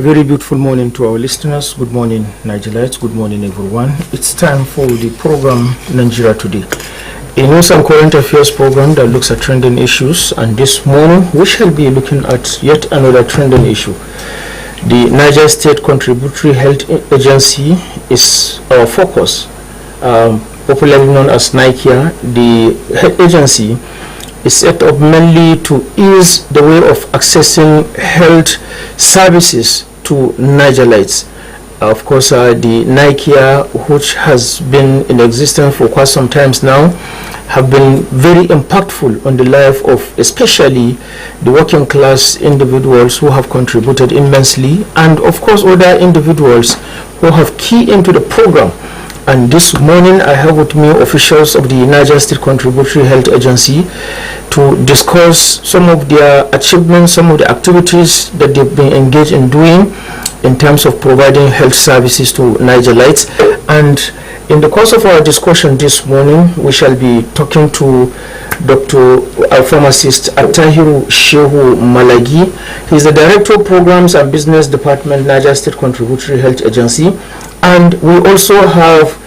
very beautiful morning to our listeners. Good morning, Nigerians. Good morning, everyone. It's time for the program Nigeria Today, a news and current affairs program that looks at trending issues. And this morning, we shall be looking at yet another trending issue. The Niger State Contributory Health Agency is our focus. Popularly known as NICAR, the health agency is set up mainly to ease the way of accessing health services to Nigerites. Of course, the NICAR, which has been in existence for quite some time now, have been very impactful on the life of especially the working class individuals who have contributed immensely, and of course other individuals who have keyed into the program. And this morning I have with me officials of the Niger State Contributory Health Agency to discuss some of their achievements, some of the activities that they've been engaged in doing in terms of providing health services to Nigerites. And in the course of our discussion this morning, we shall be talking to Dr. Pharmacist Attahiru Shehu Malagi. He's the Director of Programs and Business Department, Niger State Contributory Health Agency. And we also have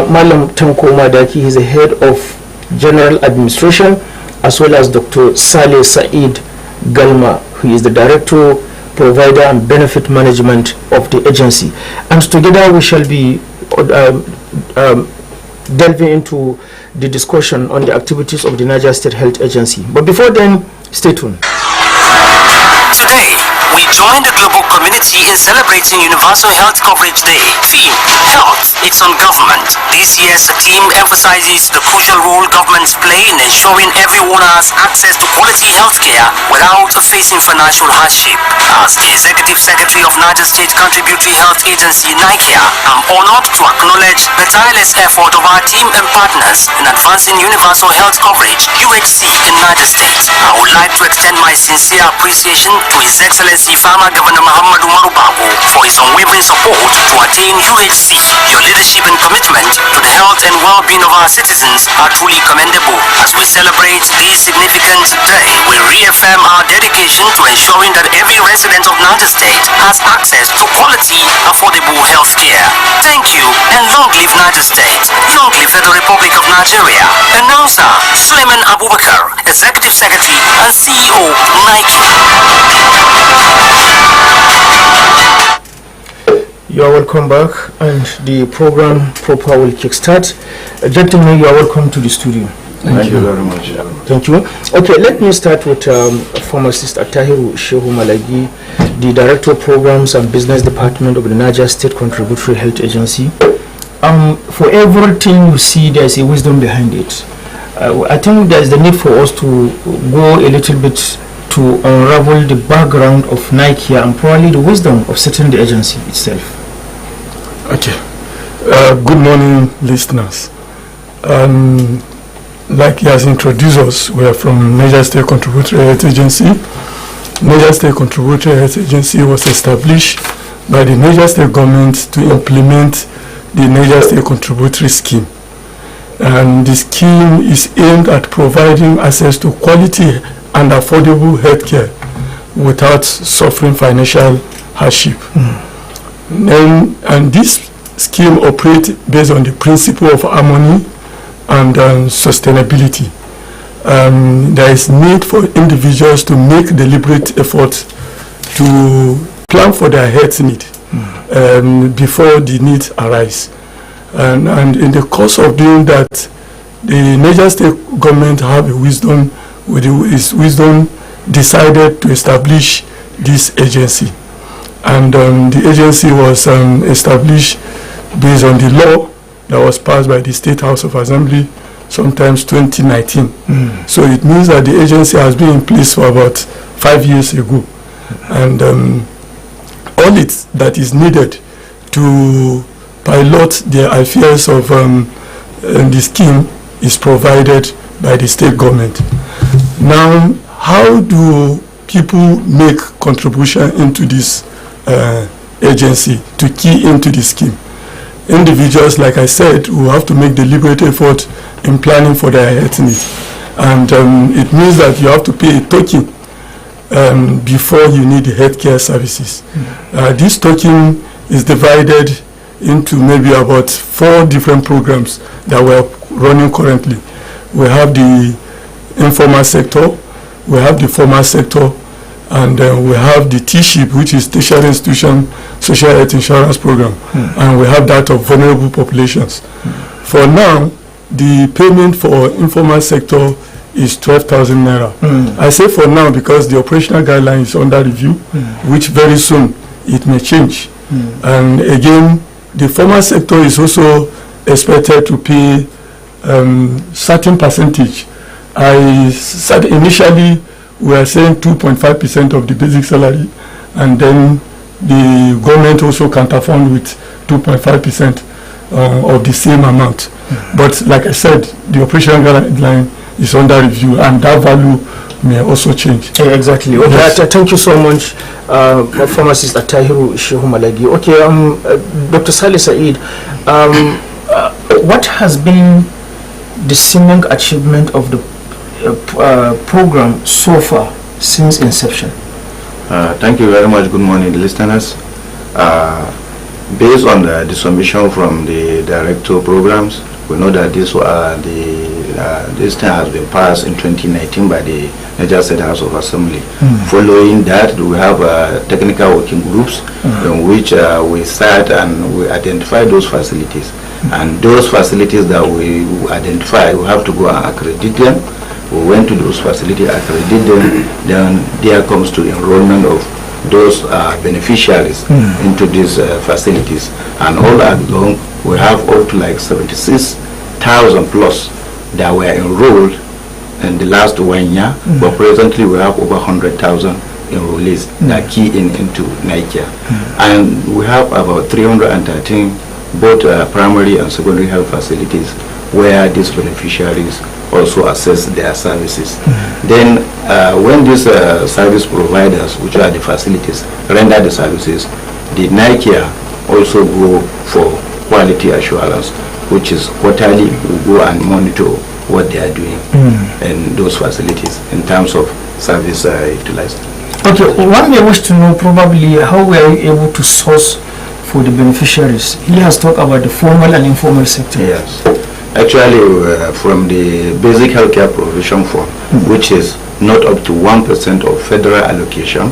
Malam Tanko Madaki. He's the Head of General Administration, as well as Dr. Saleh Said Galma, who is the Director, Provider and Benefit Management of the agency. And together we shall be delving into the discussion on the activities of the Niger State Health Agency. But before then, stay tuned. Today, we join the global community in celebrating Universal Health Coverage Day. Theme: Health, it's on government. This year's theme emphasizes the crucial role governments play in ensuring everyone has access to quality health care without facing financial hardship. As the Executive Secretary of Niger State Contributory Health Agency, NICAR, I'm honored to acknowledge the tireless effort of our team and partners in advancing universal health coverage, UHC, in Niger State. I would like to extend my sincere appreciation to His Excellency Farmer Governor Muhammad Umaru Bago for his unwavering support to attain UHC. Your leadership and commitment to the health and well-being of our citizens are truly commendable. As we celebrate this significant day, we reaffirm our dedication to ensuring that every resident of Niger State has access to quality, affordable health care. Thank you, and long live Niger State. Long live the Republic of Nigeria. Announcer Suleiman Abubakar, Executive Secretary and CEO, Nike. You are welcome back, and the program proper will kickstart. Gentlemen, you are welcome to the studio. Thank you very much. Thank you. Okay, let me start with Pharmacist Attahiru Shehu Malagi, the Director of Programs and Business Department of the Niger State Contributory Health Agency. For everything you see, there's a wisdom behind it. I think there's the need for us to go a little bit to unravel the background of NICAR and probably the wisdom of setting the agency itself. Okay. Good morning, listeners. Like he has introduced us, we are from Niger State Contributory Health Agency. Niger State Contributory Health Agency was established by the Niger State government to implement the Niger State Contributory Scheme. And the scheme is aimed at providing access to quality and affordable health care without suffering financial hardship. And this scheme operates based on the principle of harmony and sustainability. There is need for individuals to make deliberate efforts to plan for their health need before the needs arise. And in the course of doing that, the Niger State government have a wisdom, with its wisdom, decided to establish this agency. And the agency was established based on the law that was passed by the State House of Assembly sometimes 2019. So it means that the agency has been in place for about 5 years ago. And all that is needed to pilot the affairs of the scheme is provided by the state government. Now, how do people make contribution into this agency to key into the scheme? Individuals, like I said, will have to make deliberate effort in planning for their health needs. And it means that you have to pay a token before you need the healthcare services. This token is divided into maybe about 4 different programs that we're running currently. We have the informal sector, we have the formal sector, and we have the T-SHIP, which is Tertiary Institution Social Health Insurance Program, and we have that of vulnerable populations. For now, the payment for informal sector is 12,000 naira. I say for now because the operational guideline is under review, which very soon it may change. And again, the formal sector is also expected to pay certain percentage. I said initially we are saying 2.5% of the basic salary, and then the government also counterfund with 2.5% of the same amount. But like I said, the operational guideline is under review, and that value may also change. Yeah, exactly. Okay, Yes. thank you so much, Pharmacist Atahiru Shehu Malagi. Okay, Dr. Saleh Said, what has been the seeming achievement of the program so far since inception? Thank you very much. Good morning, listeners. Based on the submission from the director programs, we know that this thing has been passed in 2019 by the Niger State House of Assembly. Following that, we have technical working groups in which we start and we identify those facilities. And those facilities that we identify, we have to go and accredit them. We went to those facilities, accredit them, then there comes to enrollment of those beneficiaries into these facilities. And all along, we have up to like 76,000 plus that were enrolled in the last 1 year, but presently we have over 100,000 enrollees that key into Nigeria. And we have about 313 both primary and secondary health facilities where these beneficiaries also access their services. Then when these service providers, which are the facilities, render the services, the Nigeria also go for quality assurance, which is quarterly we go and monitor what they are doing in those facilities in terms of service utilized. Okay, one may wish to know probably how we are able to source for the beneficiaries. He has talked about the formal and informal sector. Yes. Actually, from the basic healthcare provision fund, which is not up to 1% of federal allocation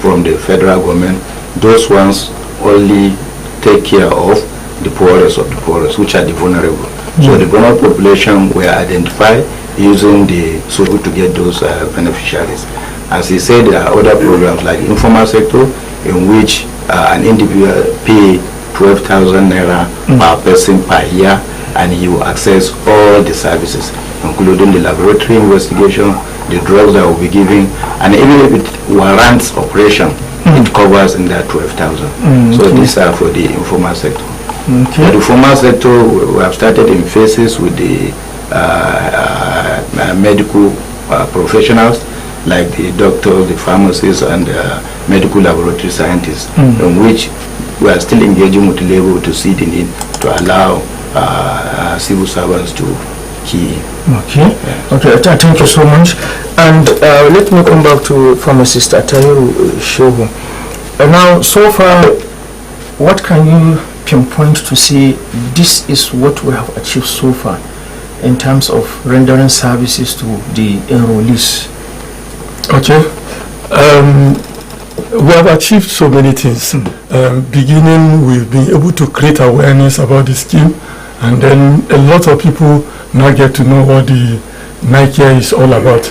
from the federal government, those ones only take care of the poorest of the poorest, which are the vulnerable. So the vulnerable population were identified using the social to get those beneficiaries. As he said, there are other programs like informal sector in which an individual pay 12,000 naira per person per year, and he will access all the services, including the laboratory investigation, the drugs that will be given, and even if it warrants operation, it covers in that 12,000. So these are for the informal sector. For the formal sector, we have started in phases with the medical professionals, like the doctors, the pharmacists, and medical laboratory scientists, in which we are still engaging with labor to see the need to allow civil servants to key. Okay. Thank you so much. And let me come back to Pharmacist Atahiru Shehu. Now, so far, what can you pinpoint to say this is what we have achieved so far in terms of rendering services to the enrollees? Okay. We have achieved so many things. Beginning, we've been able to create awareness about the scheme, and then a lot of people now get to know what the Nike is all about.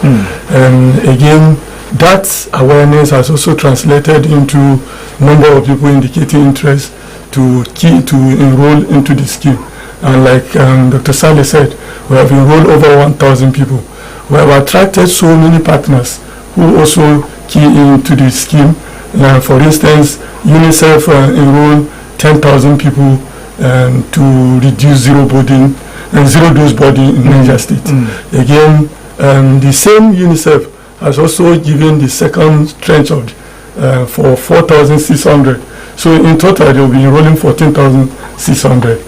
Again, that awareness has also translated into number of people indicating interest to enroll into the scheme. And like Dr. Saleh said, we have enrolled over 1,000 people. We have attracted so many partners who also key into the scheme. For instance, UNICEF enrolled 10,000 people to reduce zero dose boarding in Niger State. Again, the same UNICEF has also given the second tranche of for 4,600. So in total, they will be enrolling 14,600.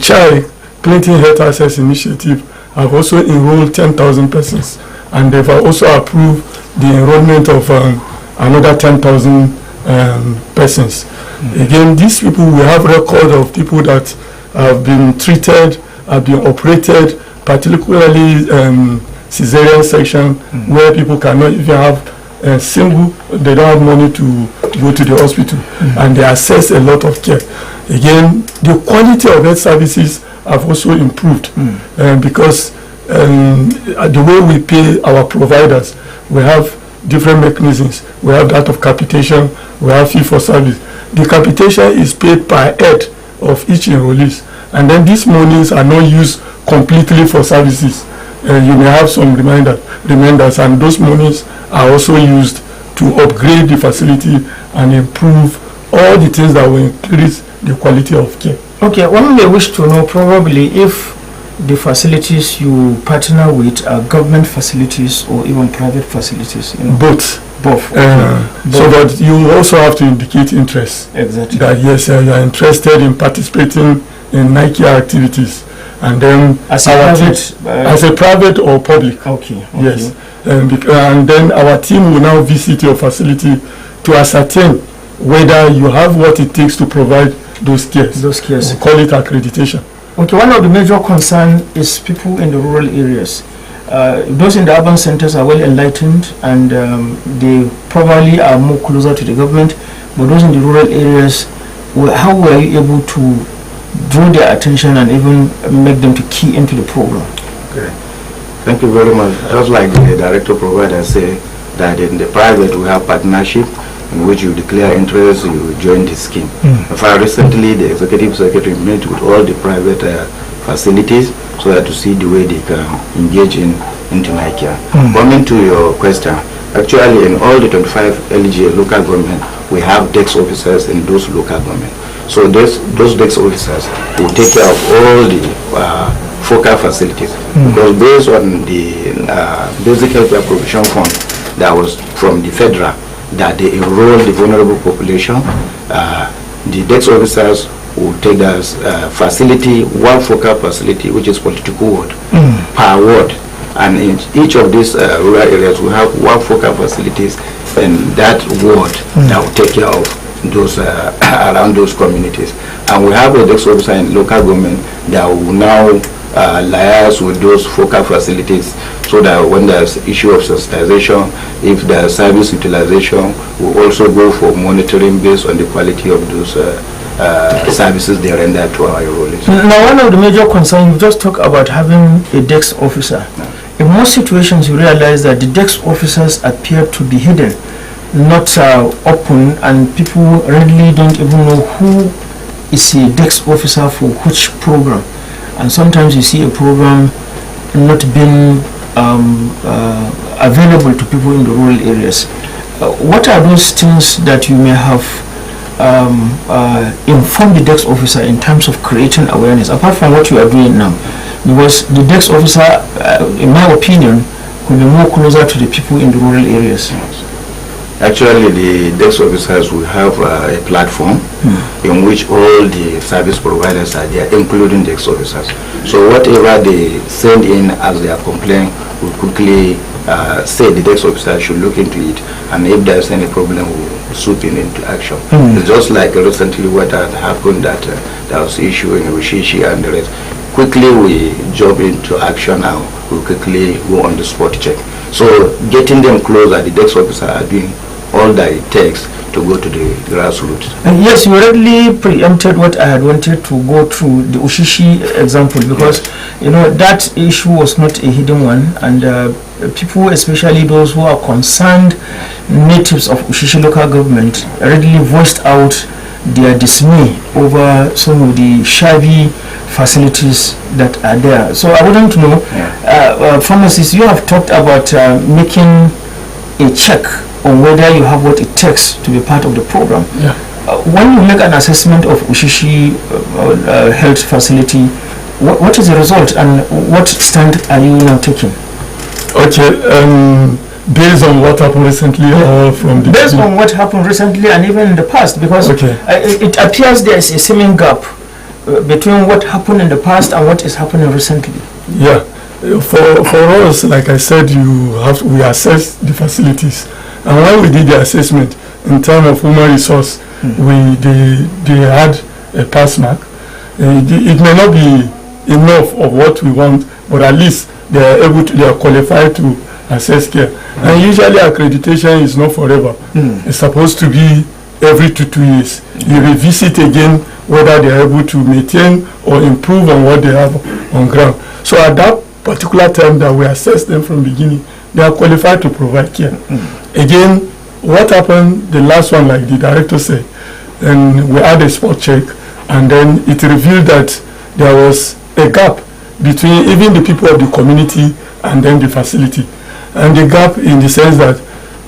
CHI, Clinton Health Access Initiative, have also enrolled 10,000 persons, and they've also approved the enrollment of another 10,000 persons. Again, these people, we have record of people that have been treated, have been operated, particularly cesarean section, where people cannot even have a single, they don't have money to go to the hospital, and they access a lot of care. Again, the quality of health services have also improved because the way we pay our providers, we have different mechanisms. We have that of capitation, we have fee for service. The capitation is paid per head of each enrollees, and then these monies are not used completely for services. You may have some reminders, and those monies are also used to upgrade the facility and improve all the things that will increase the quality of care. Okay, one may wish to know probably if the facilities you partner with are government facilities or even private facilities. Both. Both. So that you also have to indicate interest. Exactly. That yes, you are interested in participating in Nike activities, and then as a private or public. Okay. Yes, and then our team will now visit your facility to ascertain whether you have what it takes to provide those cares. Those cares. We call it accreditation. Okay, one of the major concerns is people in the rural areas. Those in the urban centers are well enlightened, and they probably are more closer to the government, but those in the rural areas, how were you able to draw their attention and even make them to key into the program? Okay. Thank you very much. Just like the director provider say that in the private we have partnership in which you declare interest, you join the scheme. In fact, recently the executive secretary met with all the private facilities so that to see the way they can engage into NICARE. Coming to your question, actually in all the 25 LGA local government, we have DEX officers in those local government. So those DEX officers will take care of all the focal facilities, because based on the basic healthcare provision fund that was from the federal, that they enroll the vulnerable population, the DEX officers will take that facility, one focal facility, which is political ward, per ward. And in each of these rural areas, we have one focal facilities in that ward that will take care of those around those communities. And we have a DEX officer in local government that will now liaise with those focal facilities, so that when there's issue of sensitization, if there's service utilization, we also go for monitoring based on the quality of those services they render to our enrollees. Now, one of the major concerns, you just talk about having a DEX officer. In most situations, you realize that the DEX officers appear to be hidden, not open, and people readily don't even know who is a DEX officer for which program. And sometimes you see a program not being available to people in the rural areas. What are those things that you may have informed the DEX officer in terms of creating awareness, apart from what you are doing now? Because the DEX officer, in my opinion, could be more closer to the people in the rural areas. Actually, the DEX officers will have a platform in which all the service providers are there, including DEX officers. So whatever they send in as their complaint, we quickly say the DEX officer should look into it, and if there's any problem, we'll swoop in into action. It's just like recently what had happened, that there was issue in Ushishi and the rest. Quickly we jump into action now. We quickly go on the spot check. So getting them closer, the DEX officer are doing all that it takes to go to the grassroots. And yes, you already preempted what I had wanted to go through, the Ushishi example, because you know that issue was not a hidden one, and people, especially those who are concerned natives of Ushishi local government, readily voiced out their dismay over some of the shabby facilities that are there. So I wouldn't know, pharmacists, you have talked about making a check on whether you have what it takes to be part of the program. When you make an assessment of Ushishi health facility, what is the result, and what stand are you now taking? Okay, based on what happened recently, or from the based on what happened recently and even in the past, because it appears there is a seeming gap between what happened in the past and what is happening recently. Yeah, For us, like I said, we assess the facilities, and when we did the assessment in terms of human resource, they had a pass mark. It may not be enough of what we want, but at least they are qualified to access care. And usually accreditation is not forever. It's supposed to be every 2 years. You revisit again whether they are able to maintain or improve on what they have on ground. So at that particular time that we assess them from the beginning, they are qualified to provide care. Again, what happened, the last one, like the director said, and we had a spot check, and then it revealed that there was a gap between even the people of the community and then the facility. And the gap in the sense that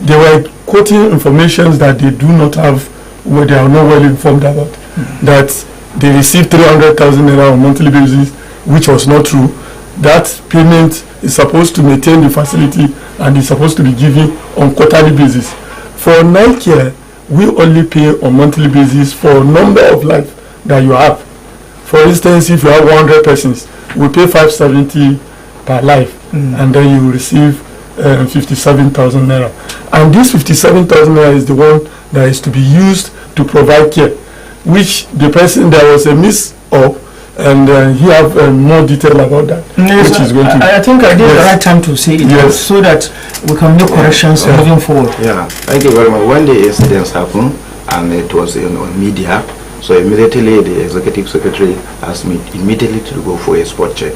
they were quoting information that they do not have, where they are not well informed about, that they receive 300,000 naira on monthly basis, which was not true. That payment is supposed to maintain the facility and is supposed to be given on quarterly basis. For night care, we only pay on monthly basis for number of life that you have. For instance, if you have 100 persons, we pay 570 per life, and then you will receive 57,000 naira. And this 57,000 naira is the one that is to be used to provide care, which the person, there was a miss-up, and he have more detail about that. Yes, which is going to I think I did the right time to say it, so that we can make corrections moving forward. Yeah, thank you very much. When the incidents happened, and it was on media, so immediately the executive secretary asked me immediately to go for a spot check,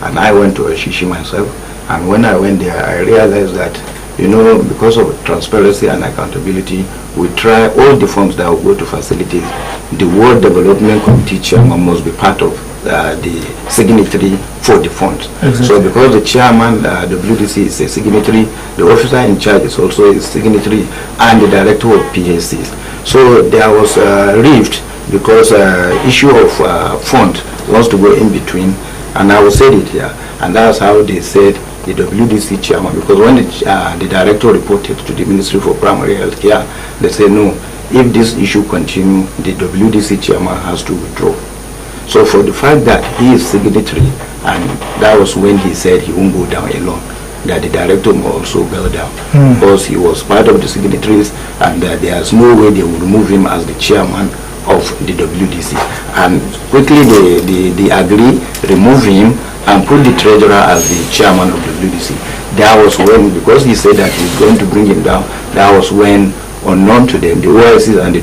and I went to Ashishi myself. And when I went there, I realized that, because of transparency and accountability, we try all the funds that will go to facilities. The World Development Committee chairman must be part of the signatory for the funds. Exactly. So because the chairman, WDC, is a signatory, the officer in charge is also a signatory, and the director of PHCs. So there was a rift because issue of fund wants to go in between, and I will say it here, and that's how they said the WDC chairman, because when the director reported to the Ministry for Primary Health Care, they said no, if this issue continues, the WDC chairman has to withdraw. So for the fact that he is signatory, and that was when he said he won't go down alone, that the director will also go down, because he was part of the signatories, and there's no way they will remove him as the chairman of the WDC. And quickly they agree, remove him, and put the treasurer as the chairman of the WDC. That was when, because he said that he's going to bring him down, that was when, unknown to them, the OICs and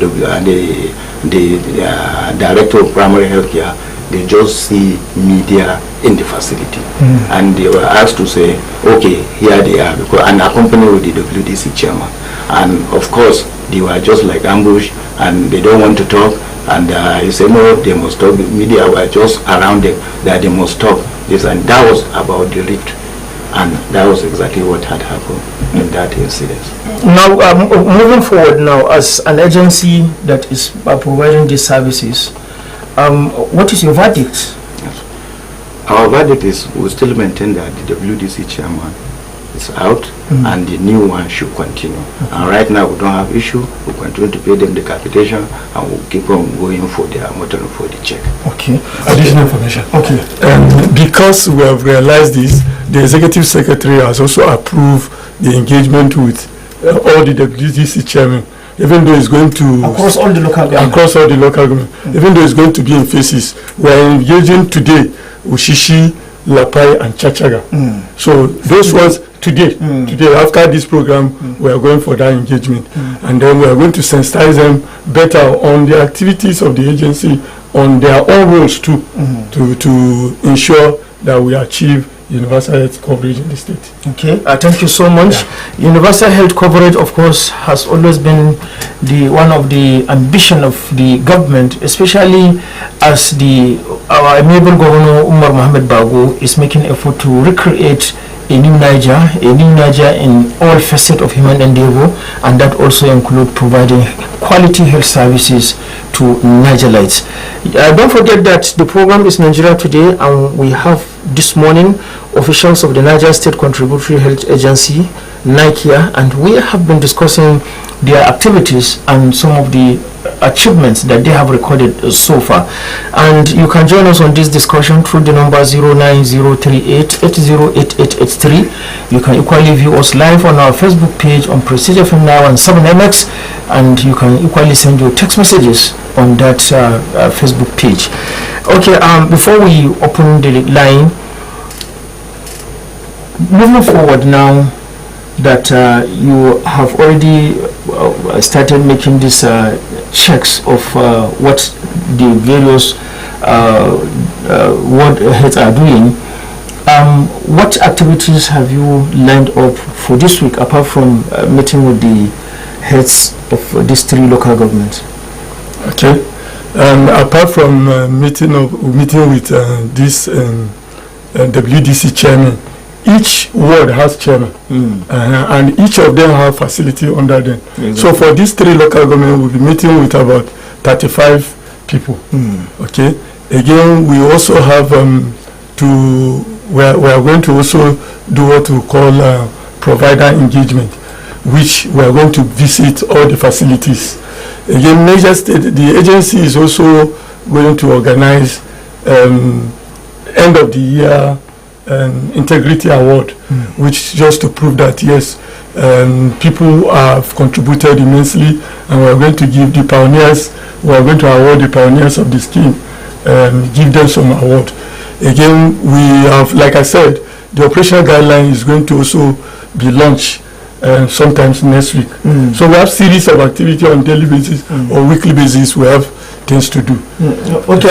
the director of primary health care, they just see media in the facility. And they were asked to say, okay, here they are, and accompanied with the WDC chairman. And of course, they were just like ambush, and they don't want to talk. And he said, no, they must talk. The media were just around them, that they must talk. This, and that was about the rift. And that was exactly what had happened in that incident. Now, moving forward now, as an agency that is providing these services, what is your verdict? Yes. Our verdict is we still maintain that the WDC chairman is out, and the new one should continue. And right now we don't have issue. We continue to pay them the capitation, and we'll keep on going for their motor for the check. Okay. Additional information. Okay. Because we have realized this, the executive secretary has also approved the engagement with all the WDC chairmen, even though it's going to across all the local government. Even though it's going to be in phases. We are engaging today Ushishi, Lapai, and Chachaga. So those ones today after this program, we are going for that engagement, and then we are going to sensitize them better on the activities of the agency, on their own roles too, to ensure that we achieve universal health coverage in the state. Okay, thank you so much. Yeah. Universal health coverage, of course, has always been one of the ambition of the government, especially as our amiable Governor Umar Mohamed Bago is making effort to recreate a new Niger in all facets of human endeavor, and that also include providing quality health services to Nigerians. Don't forget that the program is Nigeria Today, and we have this morning, officials of the Niger State Contributory Health Agency, NICIA, and we have been discussing their activities and some of the achievements that they have recorded so far. And you can join us on this discussion through the number 09038808883. You can equally view us live on our Facebook page on Prestigefm91.7mx, and you can equally send your text messages on that Facebook page. Okay, before we open the line, moving forward now that you have already started making these checks of what the various ward heads are doing, what activities have you lined up for this week apart from meeting with the heads of these 3 local governments? Okay. Apart from meeting with this WDC chairman, each ward has chairman, and each of them have facility under them. Exactly. So for these 3 local governments, we'll be meeting with about 35 people. Okay. Again, we also have we are going to also do what we call provider engagement, which we are going to visit all the facilities. Again, Niger State, the agency is also going to organize end of the year integrity award, which just to prove that yes, people have contributed immensely, and we are going to give the pioneers, we are going to award the pioneers of the scheme, give them some award. Again, we have, like I said, the operational guideline is going to also be launched sometimes next week. So we have series of activity on daily basis or weekly basis. We have things to do. Okay,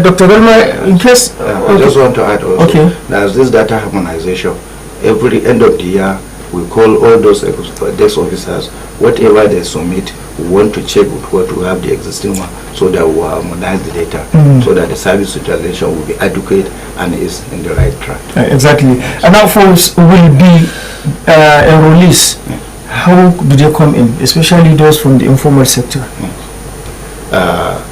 Dr. Belma, in case... I just want to add also, there's this data harmonization. Every end of the year, we call all those desk officers, whatever they submit, we want to check with what we have the existing one, so that we harmonize the data, so that the service utilization will be adequate and is in the right track. Exactly. And now folks will be enrollees. How do they come in, especially those from the informal sector?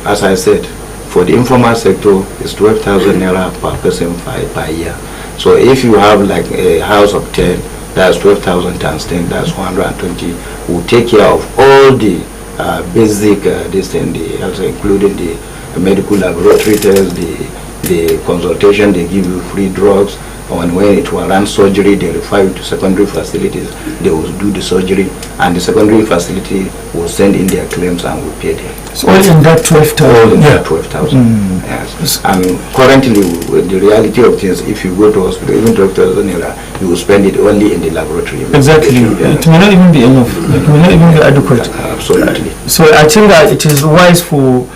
As I said, for the informal sector, it's 12,000 naira per person per year. So if you have like a house of 10, that's 12,000 times 10, that's 120. We'll take care of all the basic this thing, also including the medical laboratory tests, the consultation, they give you free drugs. And when it will run surgery, they refer you to secondary facilities. They will do the surgery, and the secondary facility will send in their claims and will pay them. So all in that 12,000? All in that 12,000, yes. And currently, with the reality of things, if you go to hospital, even 12,000 naira, you will spend it only in the laboratory. Exactly. It may not even be enough. It may not even be adequate. Absolutely. So I think that it is wise for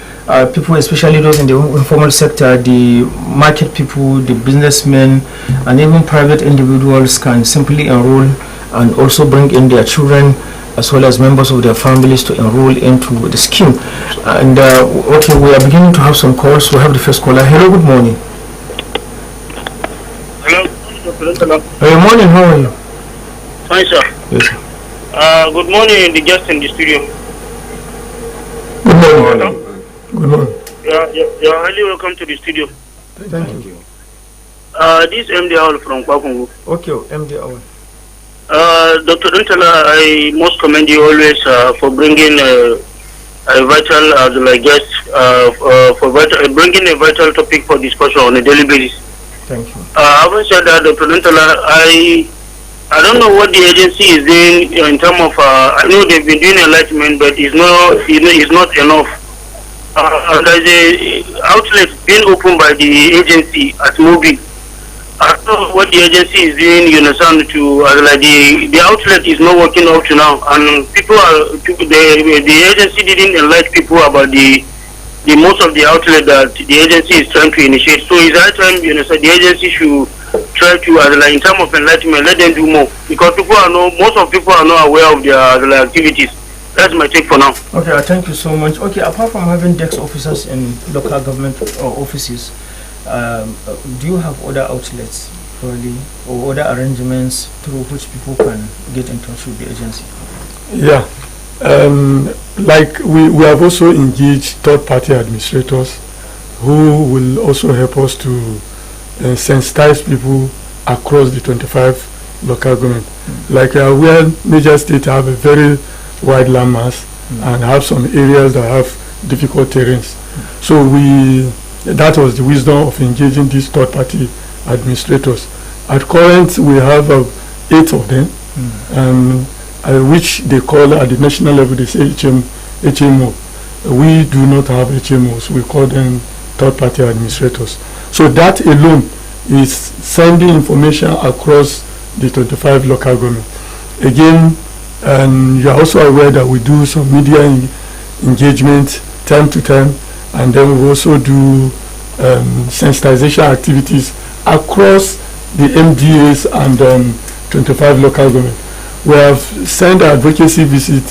people, especially those in the informal sector, the market people, the businessmen, and even private individuals can simply enroll and also bring in their children as well as members of their families to enroll into the scheme. And okay, we are beginning to have some calls. We have the first caller. Hello, good morning. Hello. Good morning, how are you? Fine, sir. Yes, sir. Good morning, the guests in the studio. Good morning. Hello? Good morning. You're highly welcome to the studio. Thank you. This is MD Owl from Kwakungu. Okay, MD Owl. Dr. Duntala, I must commend you always for bringing a vital, guest, bringing a vital topic for discussion on a daily basis. Thank you. Having said that, Dr. Duntala, I don't know what the agency is doing in terms of. I know they've been doing enlightenment, but it's not enough. There's a outlet being opened by the agency at Mobi. I don't know what the agency is doing, you understand, to the outlet is not working up to now, and the agency didn't enlighten people about the most of the outlet that the agency is trying to initiate. So it's that time, you know, so the agency should try to, in terms of enlightenment, let them do more, because most of people are not aware of their activities. That's my take for now. Okay, thank you so much. Okay, apart from having desk officers in local government offices, do you have other outlets probably, or other arrangements through which people can get in touch with the agency? Yeah, like we have also engaged third-party administrators who will also help us to sensitize people across the 25 local government. Like where major states have a very wide landmass and have some areas that have difficult terrains. So that was the wisdom of engaging these third-party administrators. At current, we have 8 of them, which they call at the national level, they say HMO. We do not have HMOs. We call them third-party administrators. So that alone is sending information across the 25 local government. Again, you are also aware that we do some media engagement time to time, and then we also do sensitization activities across the MDAs and 25 local government. We have sent advocacy visit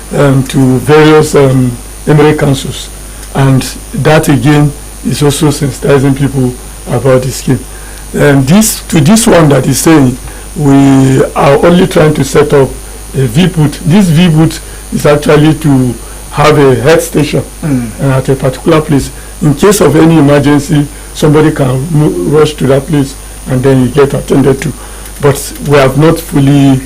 to various emirate councils, and that again is also sensitizing people about the scheme. And this one that is saying, we are only trying to set up a V-boot. This V-boot is actually to have a health station at a particular place. In case of any emergency, somebody can rush to that place and then you get attended to. But we have not fully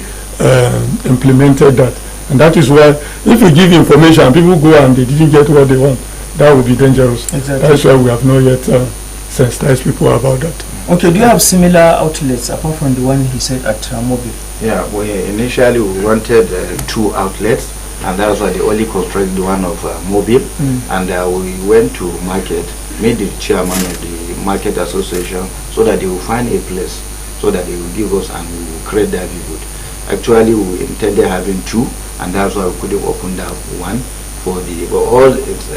implemented that. And that is why if you give information and people go and they didn't get what they want, that would be dangerous. Exactly. That's why we have not yet sensitized people about that. Okay, do you have similar outlets apart from the one he said at Mobile? Yeah, initially we wanted 2 outlets, and that's why they only constructed one of Mobile, and we went to market, made the chairman of the market association so that they will find a place so that they will give us and we will create that viewpoint. Actually, we intended having 2, and that's why we could have opened up one for the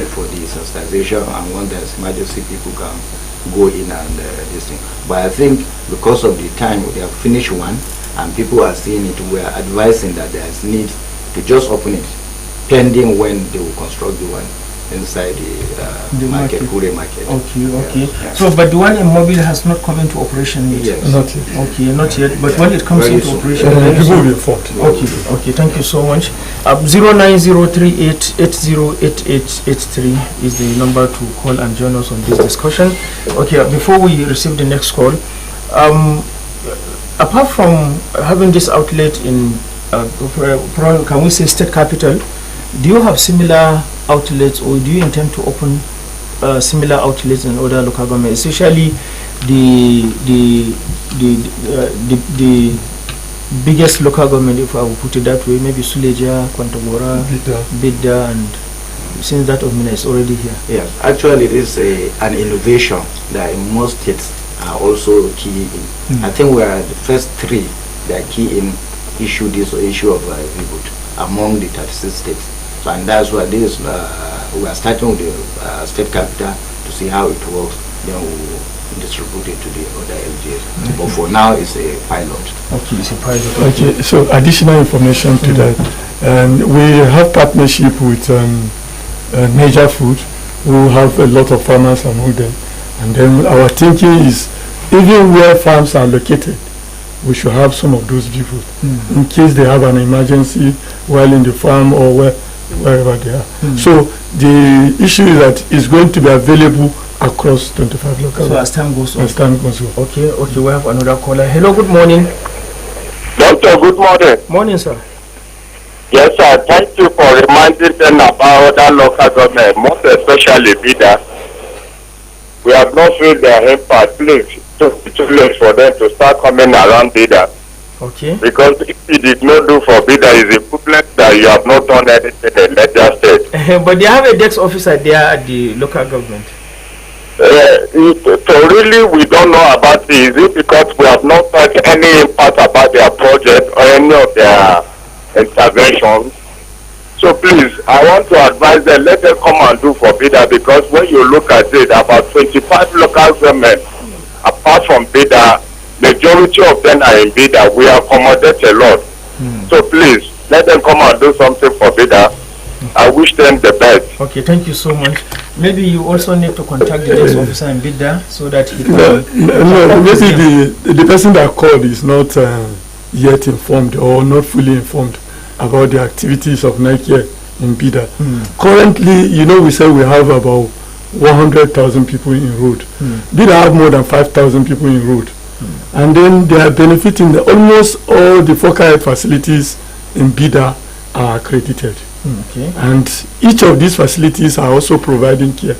for the sensitization, and one that's emergency people can go in and this thing. But I think because of the time they have finished one and people are seeing it, we are advising that there is need to just open it pending when they will construct the one inside the market, Kure market. Okay. Yeah. So, but the one in Mobile has not come into operation yet? Yes. Not yet. Okay, not yet. But when it comes into operation, people will be informed. Okay, thank you so much. 09038808883 is the number to call and join us on this discussion. Okay, before we receive the next call, apart from having this outlet in, can we say state capital, do you have similar outlets, or do you intend to open similar outlets in other local governments, especially the biggest local government, if I would put it that way, maybe Suleja, Kwantagora, Bidda, and since that of Mina is already here? Yes, actually it is an innovation that most states are also key in. I think we are the first 3 that are key in issue of reboot among the 36 states. So, and that's why this we are starting with the state capital to see how it works. Then we will distribute it to the other LGAs. But for now, it's a pilot. Okay, it's a pilot. Okay, so additional information to that. We have partnership with Major Food, who have a lot of farmers among them. And then our thinking is, even where farms are located, we should have some of those people in case they have an emergency while in the farm or wherever they are. So the issue is that it's going to be available across 25 local. So as time goes on. Okay, we have another caller. Hello, good morning. Doctor, good morning. Morning, sir. Yes, sir. Thank you for reminding them about that local government, most especially Bida. We have not felt their impact. Please, it's too late for them to start coming around Bida. Okay. Because if you did not do for Bida, it's a problem that you have not done anything in Niger State. But they have a desk officer there at the local government. So really, we don't know about it. Is it because we have not heard any impact about their project or any of their interventions? So please, I want to advise them, let them come and do for Bida, because when you look at it, about 25 local governments, apart from Bida, majority of them are in Bida. We accommodate a lot. So please, let them come and do something for Bida. I wish them the best. Okay, thank you so much. Maybe you also need to contact the desk officer in Bida so that he can... Maybe the person that called is not yet informed or not fully informed about the activities of Nike in Bida. Currently, we say we have about 100,000 people enrolled. Bida have more than 5,000 people enrolled. And then they are benefiting. Almost all the focal health facilities in Bida are accredited. Okay. And each of these facilities are also providing care.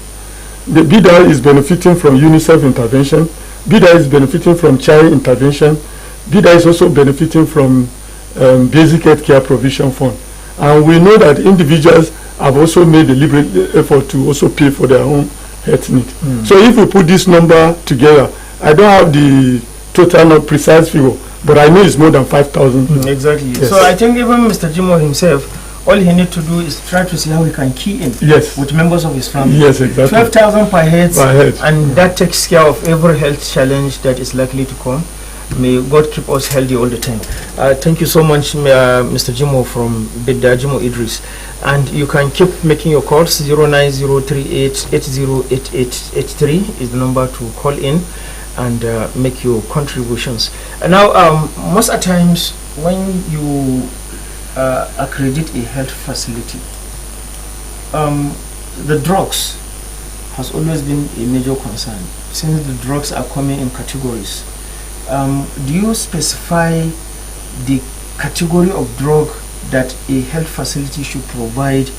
The Bida is benefiting from UNICEF intervention. Bida is benefiting from child intervention. Bida is also benefiting from basic health care provision fund. And we know that individuals have also made a deliberate effort to also pay for their own health need. So if we put this number together, I don't have the total, not precise figure, but I know it's more than 5,000. Exactly. Yes. So I think even Mr. Jimo himself, all he needs to do is try to see how he can key in Yes. with members of his family. Yes, exactly. 12,000 per head, Per head. and that takes care of every health challenge that is likely to come. May God keep us healthy all the time. Thank you so much, Mr. Jimo from Bida, Jimo Idris. And you can keep making your calls. 09038808883 is the number to call in and make your contributions. And now, most of the times when you accredit a health facility, the drugs has always been a major concern, since the drugs are coming in categories. Do you specify the category of drug that a health facility should provide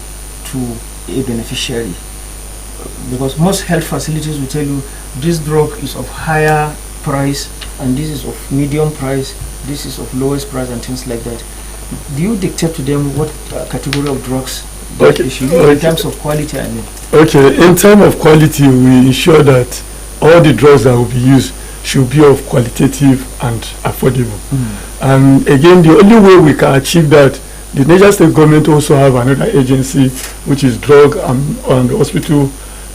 to a beneficiary? Because most health facilities will tell you this drug is of higher price and this is of medium price, this is of lowest price, and things like that. Do you dictate to them what category of drugs they should use in terms of quality? I mean. Okay, in terms of quality, we ensure that all the drugs that will be used should be of qualitative and affordable. And again, the only way we can achieve that, the Niger State government also have another agency, which is Drug and Hospital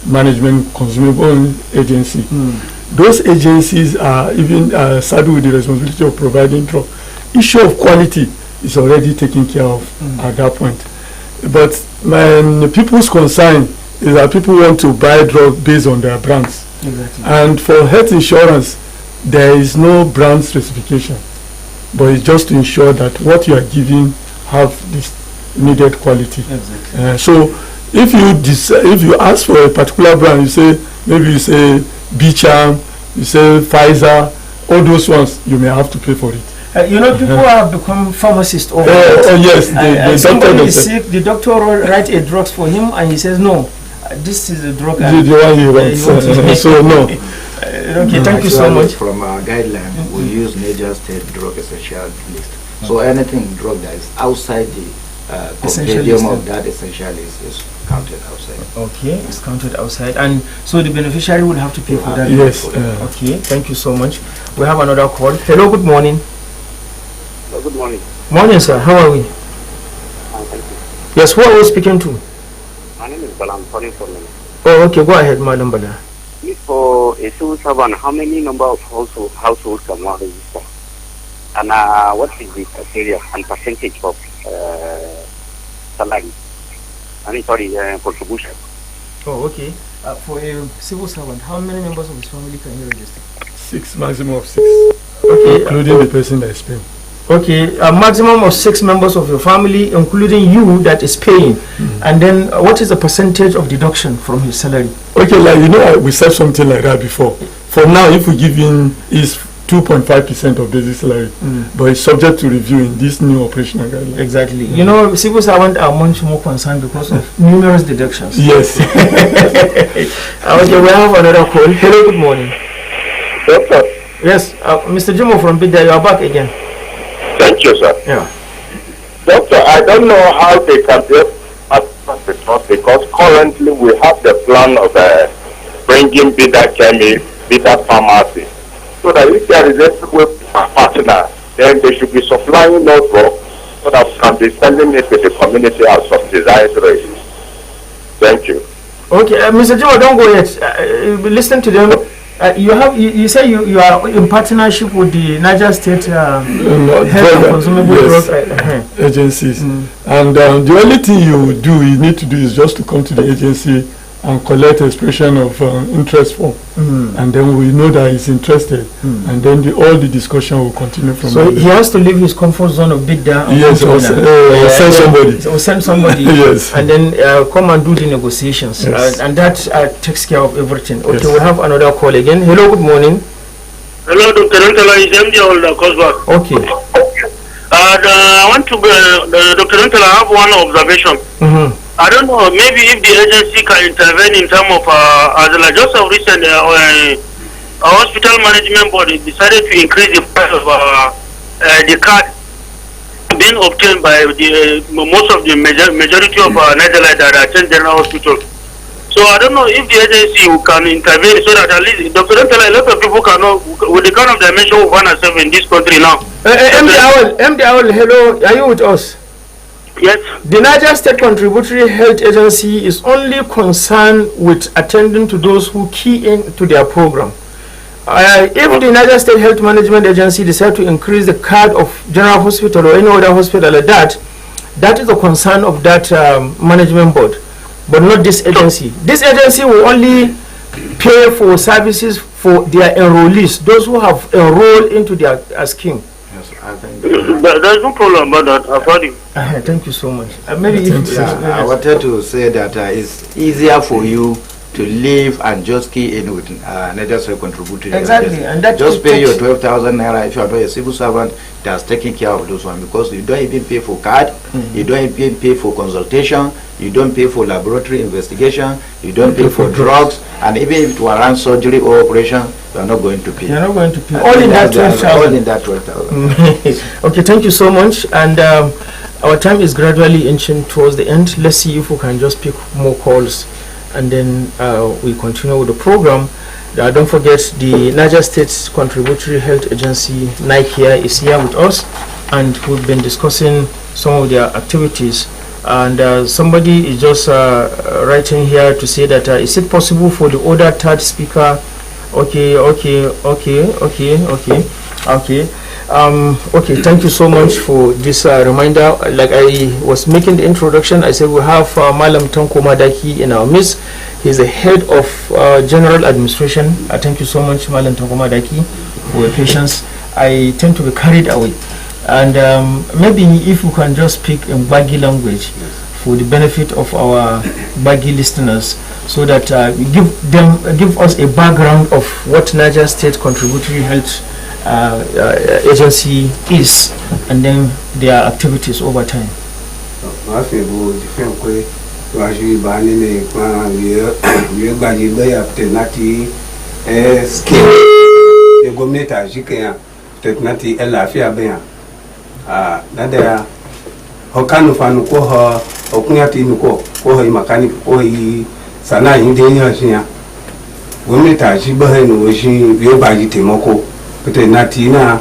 Management Consumable Agency. Those agencies are even saddled with the responsibility of providing drug. Issue of quality is already taken care of at that point. But people's concern is that people want to buy drugs based on their brands. Exactly. And for health insurance, there is no brand specification, but it's just to ensure that what you are giving have this needed quality. Exactly. So if you ask for a particular brand, you say B-Charm, you say Pfizer, all those ones, you may have to pay for it. People have become pharmacists over yes, somebody is sick, the doctor write a drugs for him and he says no, this is the drug the one you want. So no. Okay, thank you so much. From our guideline, we use Niger State drug essential list. So anything drug that is outside the compendium of that essential list is counted outside. Okay, it's counted outside, and so the beneficiary will have to pay for that. Yes. Okay, thank you so much. We have another call. Hello, good morning. Good morning. Morning, sir. How are we? Thank you. Yes, who are we speaking to? My name is Bala. I'm calling from Minnesota. Oh, okay, go ahead, Madam Bala. For a civil servant, how many number of households can one register? And what is the criteria and percentage of salary? Contribution. Oh, okay. For a civil servant, how many members of his family can he register? 6, maximum of 6. Okay. Including the person that is paying. Okay, a maximum of 6 members of your family, including you that is paying. And then what is the percentage of deduction from his salary? Okay, we said something like that before. For now, if we give in is 2.5% of basic salary, but it's subject to review in this new operational guideline. Exactly. Civil servants are much more concerned because of numerous deductions. Yes. Okay, we have another call. Hello, good morning. Doctor. Yes, Mr. Jimo from Bida, you are back again. Thank you, sir. Yeah. Doctor, I don't know how they can be because currently we have the plan of bringing Bida Chemi, Bida Pharmacy, so that if there is a partner, then they should be supplying notebook so that we can be selling it to the community at subsidized rates. Thank you. Okay, Mr. Jimo, don't go yet. Listen to them. You say you are in partnership with the Niger State Health and Consumable Drug agencies, and the only thing you need to do is just to come to the agency and collect expression of interest form, and then we know that he's interested, and then all the discussion will continue from so there. he has to leave his comfort zone of bid there. Yes, or send somebody. Or send somebody. Yes. And then come and do the negotiations. Yes. And that takes care of everything. Okay, Yes. we have another call again. Hello, good morning. Hello, Dr. Nantala, is MD Older Cosback. Okay. I want to Dr. Nantala, I have one observation. I don't know, maybe if the agency can intervene in terms of, just of recent, a hospital management board decided to increase the price of the card being obtained by most of the majority of Netherlands that attend general hospital. So I don't know if the agency can intervene so that at least Dr. Nantala, a lot of people can know with the kind of dimension of 1 and 7 in this country now. MD Owl, hello, are you with us? Yes. The Niger State Contributory Health Agency is only concerned with attending to those who key in to their program. If the Niger State Health Management Agency decide to increase the card of General Hospital or any other hospital like that, that is the concern of that management board, but not this agency. This agency will only pay for services for their enrollees, those who have enrolled into their scheme. Yes, I think There's no problem about that. I've heard you. Thank you so much. Maybe if I wanted to say that it's easier for you to live and just key in with Niger State Contributory. Exactly, and that just pay your 12,000 naira if you are not a civil servant that's taking care of those ones, because you don't even pay for card, you don't even pay for consultation, you don't pay for laboratory investigation, you don't pay for drugs, and even if it were run surgery or operation, you are not going to pay. you're not going to pay all in that 12,000. All in that 12,000. Okay, thank you so much. And our time is gradually inching towards the end. Let's see if we can just pick more calls, and then we continue with the program. Don't forget, the Niger State Contributory Health Agency, NICARE, is here with us, and we've been discussing some of their activities. And somebody is just writing here to say that is it possible for the other third speaker? Okay, thank you so much for this reminder. Like I was making the introduction, I said we have Malam Tanko Madaki in our midst. He's the head of general administration. Thank you so much, Malam Tanko Madaki, for your patience. I tend to be carried away, and maybe if we can just speak in Bagi language for the benefit of our Bagi listeners, so that we give us a background of what Niger State Contributory Health Agency is, and then their activities over time. Sana indi yashia wemeta shibahenu washi biobaji temoko pete natina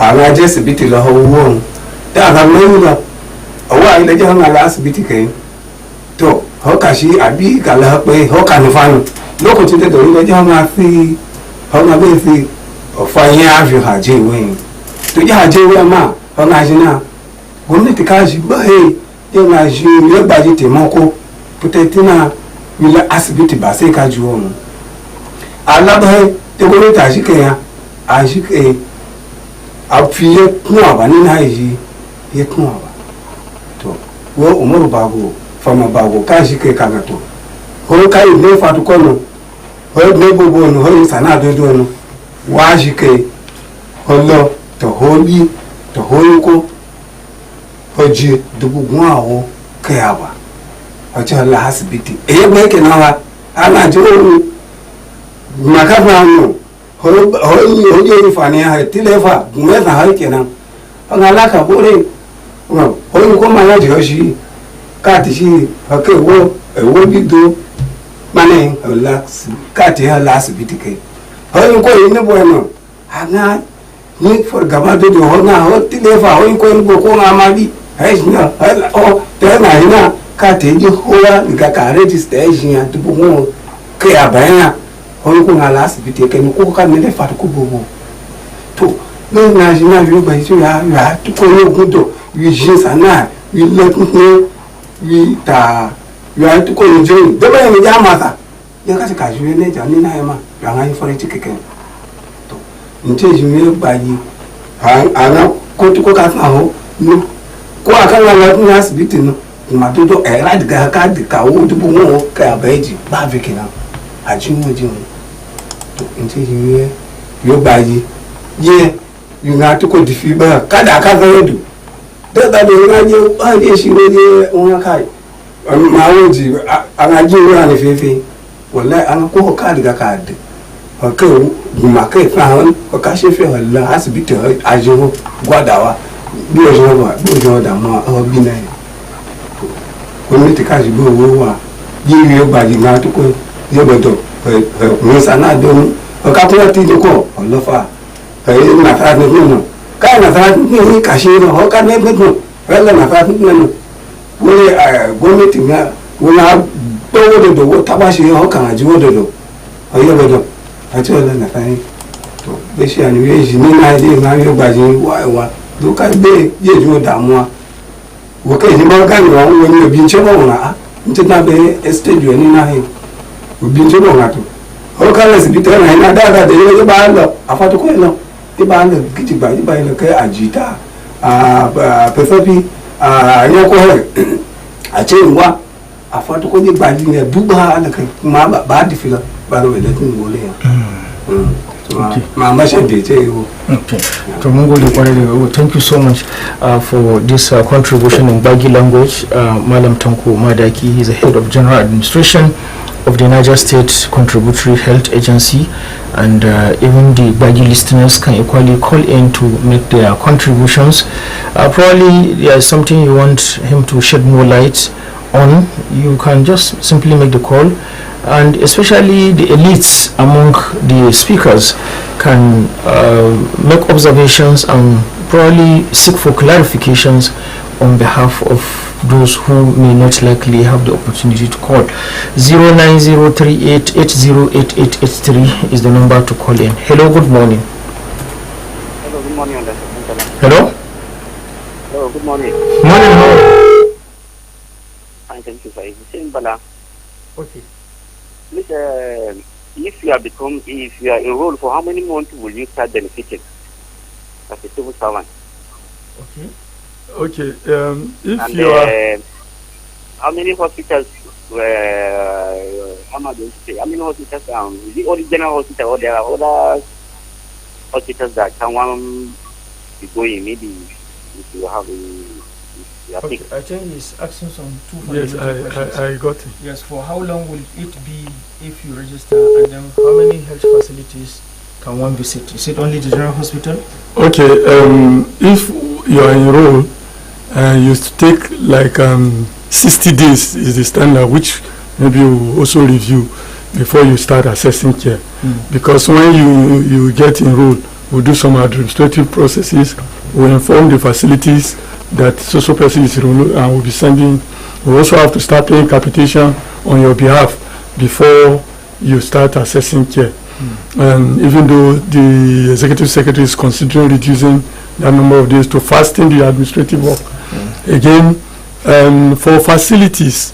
ala just biti la hawon ta ga menga awa ila janga la asbiti kai to hokashi abi kala pe hokanu fanu lokacin da ila janga fi hona be fi ofanya afi haje wen to ji haje we ma hona jina gwamnati kashi bahe yana shi biobaji temoko pete tina wila asibiti ba sai ka ji wonu alabai te ko ta shi kai a shi kai a fiye kuma ba ni na yi ye kuma ba to wo umaru bago fama bago ka shi kai kaga to ko kai ne fatu kono ho ne bobo no ho sana do do no wa shi kai hollo to hobi to hoyko hoji dubu gwawo kai aba ọjọ́ la asibiti èyí gbé kìnnà alájọ òru màkàfà nù ojú ìfàní àìtílẹ̀fà mẹ́fà àìkìnnà ọ̀nà alákàbórè oyún kó máa yájọ́ sí káàtì sí ọkẹ́ ẹ̀wọ́ dídó mánà káàtì ọ̀la asibiti kẹ́ oyún kó yìí níbo ẹ̀nà àná ní gàmádódò ọ̀nà àìtílẹ̀fà oyún kó níbo kó máa má bí ẹ̀ṣin ọ̀ tẹ́lẹ̀ àyínà kateji hoa nikaka register ejin adubo won ke abaya orúkọ ngala asibiti ke ni ko ka nile fatu ko bobo to no national yo ba ti ya to ko ogun do wi jin sana wi lekun wi ta you are to go in jail. The man in Yamata. You got a casual nature, and I am a for a ticket. Until you will buy you. I now go to cook at now. No, go a can has beaten. Matuto a right gaka, the cow to Bumo, Cabaji, Bavicina. I choose you. Until you buy you. Yeah, you have to go to fever. Kada do. That you are you really on a kite. My old, I do run if you will let Uncle Cadiga. Okay, you market found or cash if you last bit as you Guadawa. Do or be nine. When you catch go, give you by the now to go. You Miss Anadon, a couple of things to go, or Lofa. My father, no. Kind of that, me, Casino, or can never go. Well, my father, no. When I go meeting her, when I go to the water, how can I do the or you I told her that I wish I knew no idea now you're by why look at the you damn. Okay, the Morgan when you've been children, did not be a stage you any night. We've been children at you. How can I be telling I that the band of Fatuqueno? The band of Kitty by the Ajita, Pesopi, Yoko. I tell you what, I thought to go by the Buba and the bad filler, by the way, let me go there. Mama should be tell you. Okay. Thank you so much for this contribution in Bagi language. Malam Tanko Madaki, he's the head of General Administration of the Niger State Contributory Health Agency, and even the Bagi listeners can equally call in to make their contributions. Probably there's something you want him to shed more light on. You can just simply make the call, and especially the elites among the speakers can make observations and probably seek for clarifications on behalf of those who may not likely have the opportunity to call. 09038808883 is the number to call in. Hello, good morning. Hello, good morning. Hello? Hello, good morning. Morning, how are you? Fine, thank you, sir. Same Bala. Okay. Please, if you are enrolled, for how many months will you start benefiting as a civil servant? Okay. Okay. If and, you are, how many hospitals how many hospitals? Is it only general hospital, or there are other hospitals that someone be going? Maybe if you have okay, I think he's asking some two yes, questions. I got it. Yes, for how long will it be if you register, and then how many health facilities can one visit? Is it only the general hospital? Okay, if you are enrolled, you take like 60 days is the standard, which maybe you will also review before you start assessing care. Because when you get enrolled, we'll do some administrative processes, we'll inform the facilities that so person is enrolled, and we'll be sending. We also have to start paying capitation on your behalf before you start assessing care. Even though the executive secretary is considering reducing that number of days to fasten the administrative work. Again, for facilities,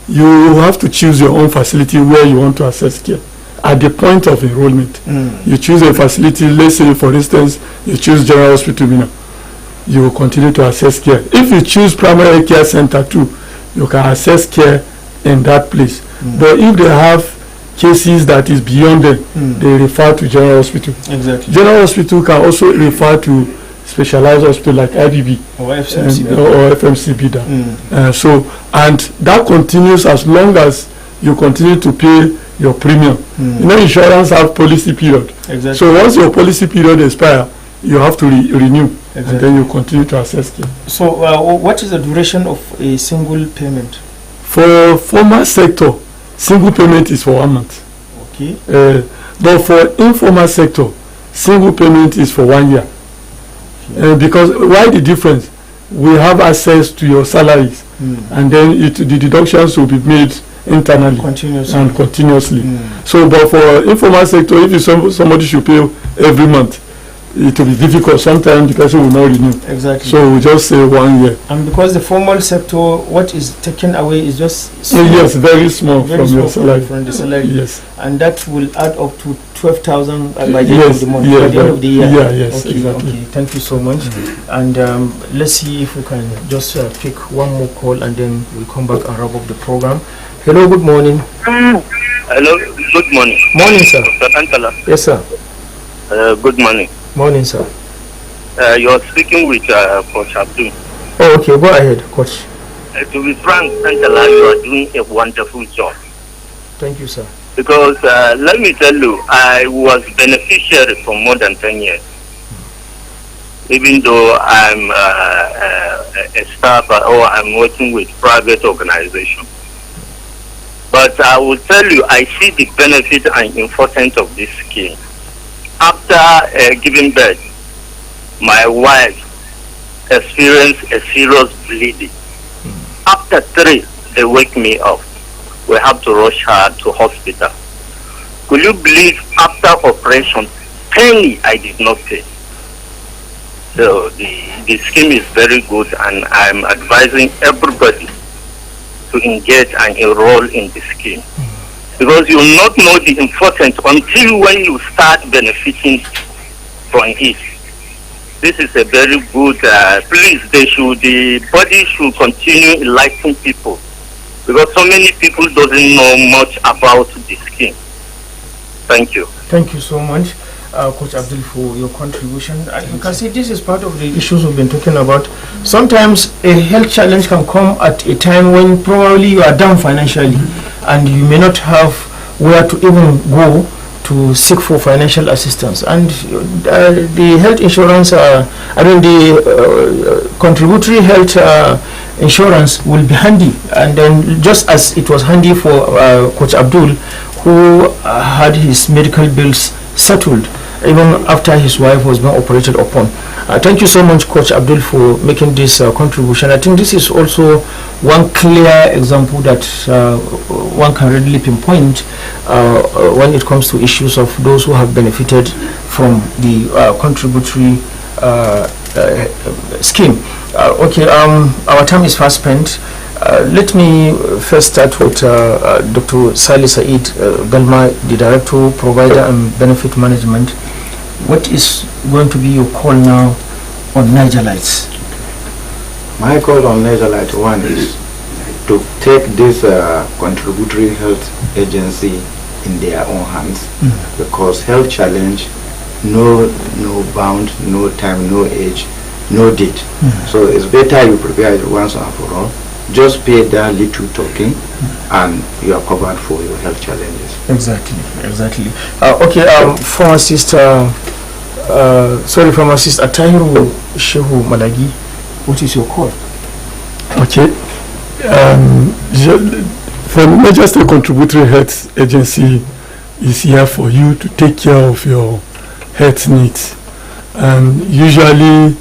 you have to choose your own facility where you want to assess care. At the point of enrollment, you choose a facility. Let's say, for instance, you choose General Hospital, you will continue to assess care. If you choose primary care center too, you can assess care in that place. But if they have cases that is beyond them, they refer to General Hospital. Exactly. General Hospital can also refer to specialized hospital like IBB or FMCB. Or FMCB. And that continues as long as you continue to pay your premium. Insurance have policy period. Exactly. So once your policy period expires, you have to renew. Exactly. And then you continue to assess care. So what is the duration of a single payment? For formal sector, single payment is for 1 month. Okay. But for informal sector, single payment is for 1 year. Because why the difference? We have access to your salaries, and then the deductions will be made internally and continuously. So, but for informal sector, if somebody should pay every month, it will be difficult. Sometimes the person will not renew. Exactly. So we just say 1 year. And because the formal sector, what is taken away is just small, yes, very small very from small your salary. From the salary. Yes. And that will add up to 12,000 by the end Yes, of the month, yeah, by the end of the year. Yeah, yes, okay, exactly. okay. Thank you so much. And let's see if we can just pick one more call, and then we'll come back and wrap up the program. Hello, good morning. Hello, good morning. Morning, sir. Dr. Antala. Yes, sir. Good morning. Morning, sir. You're speaking with Coach Abdul. Oh, okay. Go ahead, Coach. To be frank, Antala, you are doing a wonderful job. Thank you, sir. Because let me tell you, I was beneficiary for more than 10 years. Even though I'm a staff or I'm working with private organization. But I will tell you, I see the benefit and importance of this scheme. After giving birth, my wife experienced a serious bleeding. After 3, they wake me up. We have to rush her to hospital. Could you believe after operation, penny I did not pay? So the scheme is very good, and I'm advising everybody to engage and enroll in the scheme. Because you will not know the importance until when you start benefiting from it. This is a very good, please, the body should continue enlightening people. Because so many people doesn't know much about the scheme. Thank you. Thank you so much, Coach Abdul, for your contribution. You can see this is part of the issues we've been talking about. Sometimes a health challenge can come at a time when probably you are down financially and you may not have where to even go to seek for financial assistance. And the health insurance, the contributory health insurance will be handy. And then just as it was handy for Coach Abdul, who had his medical bills settled even after his wife was being operated upon. Thank you so much, Coach Abdul, for making this contribution. I think this is also one clear example that one can readily pinpoint when it comes to issues of those who have benefited from the contributory scheme. Our time is fast spent. Let me first start with Dr. Salih Said Galma, the Director, Provider and Benefit Management. What is going to be your call now on Niger Lights? My call on Niger Light 1 is to take this contributory health agency in their own hands, because health challenge, no bound, no time, no age, no date. So it's better you prepare it once and for all. Just pay that little token and you are covered for your health challenges. Exactly. Pharmacist Atahiru Shehu Malagi, what is your call? Okay. For Niger State Contributory Health Agency is here for you to take care of your health needs. And usually,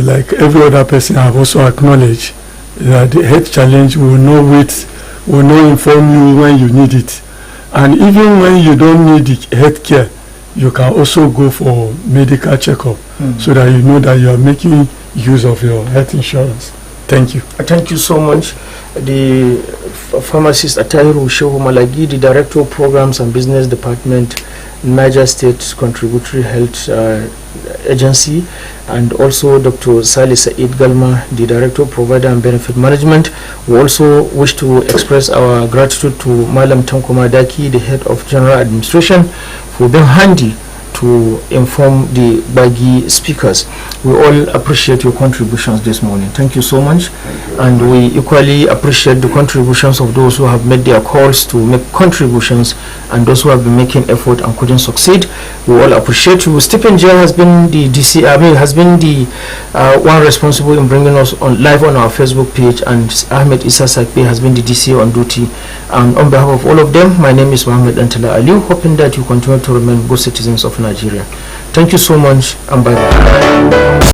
like every other person have also acknowledged, that the health challenge will not inform you when you need it. And even when you don't need the health care, you can also go for medical checkup so that you know that you are making use of your health insurance. Thank you. Thank you so much. The pharmacist Atahiru Shehu Malagi, the Director of Programs and Business Department, Niger State Contributory Health Agency, and also Dr. Salih Said Galma, the Director of Provider and Benefit Management. We also wish to express our gratitude to Malam Tankoma Daki, the Head of General Administration, for being handy to inform the Bagi speakers. We all appreciate your contributions this morning. Thank you so much. And we equally appreciate the contributions of those who have made their calls to make contributions and those who have been making effort and couldn't succeed. We all appreciate you. Stephen J has been the DC, has been the one responsible in bringing us on live on our Facebook page, and Ahmed Issa Sakbe has been the DC on duty. And on behalf of all of them, my name is Mohammed Antala Aliu, hoping that you continue to remain good citizens of Nigeria. Thank you so much, and bye-bye.